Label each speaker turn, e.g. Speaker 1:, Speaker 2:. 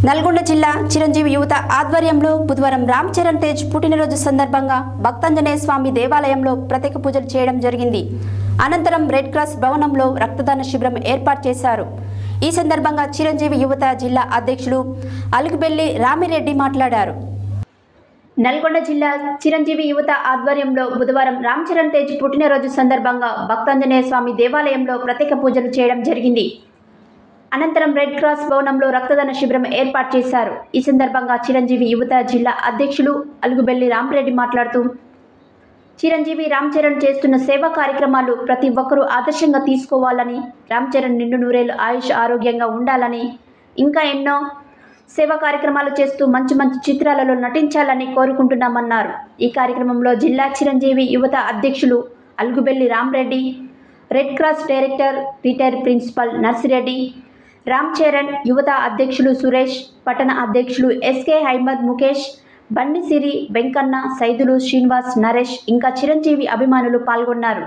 Speaker 1: నల్గొండ జిల్లా చిరంజీవి యువత ఆధ్వర్యంలో బుధవారం రామ్ చరణ్ తేజ్ పుట్టినరోజు సందర్భంగా భక్తాంజనేయ స్వామి దేవాలయంలో ప్రత్యేక పూజలు చేయడం జరిగింది. అనంతరం రెడ్ క్రాస్ భవనంలో రక్తదాన శిబిరం ఏర్పాటు చేశారు. ఈ సందర్భంగా చిరంజీవి యువత జిల్లా అధ్యక్షులు అలుగుబెల్లి రామిరెడ్డి మాట్లాడారు. నల్గొండ జిల్లా చిరంజీవి యువత ఆధ్వర్యంలో బుధవారం రామ్ చరణ్ తేజ్ పుట్టినరోజు సందర్భంగా భక్తాంజనేయ స్వామి దేవాలయంలో ప్రత్యేక పూజలు చేయడం జరిగింది. అనంతరం రెడ్ క్రాస్ భవనంలో రక్తదాన శిబిరం ఏర్పాటు చేశారు. ఈ సందర్భంగా చిరంజీవి యువత జిల్లా అధ్యక్షులు అలుగుబెల్లి రామిరెడ్డి మాట్లాడుతూ, చిరంజీవి రామ్ చరణ్ చేస్తున్న సేవా కార్యక్రమాలు ప్రతి ఒక్కరూ ఆదర్శంగా తీసుకోవాలని, రామ్ చరణ్ నిండు నూరేళ్లు ఆయుష్ ఆరోగ్యంగా ఉండాలని, ఇంకా ఎన్నో సేవా కార్యక్రమాలు చేస్తూ మంచి మంచి చిత్రాలలో నటించాలని కోరుకుంటున్నామన్నారు. ఈ కార్యక్రమంలో జిల్లా చిరంజీవి యువత అధ్యక్షులు Alugubelli Ramireddy, red cross director retire principal Narsireddy, Ram Charan యువత అధ్యక్షులు సురేష్, పట్టణ అధ్యక్షులు ఎస్కే అహ్మద్, ముఖేష్, బండిసిరి, వెంకన్న, సైదులు, శ్రీనివాస్, నరేష్ ఇంకా చిరంజీవి అభిమానులు పాల్గొన్నారు.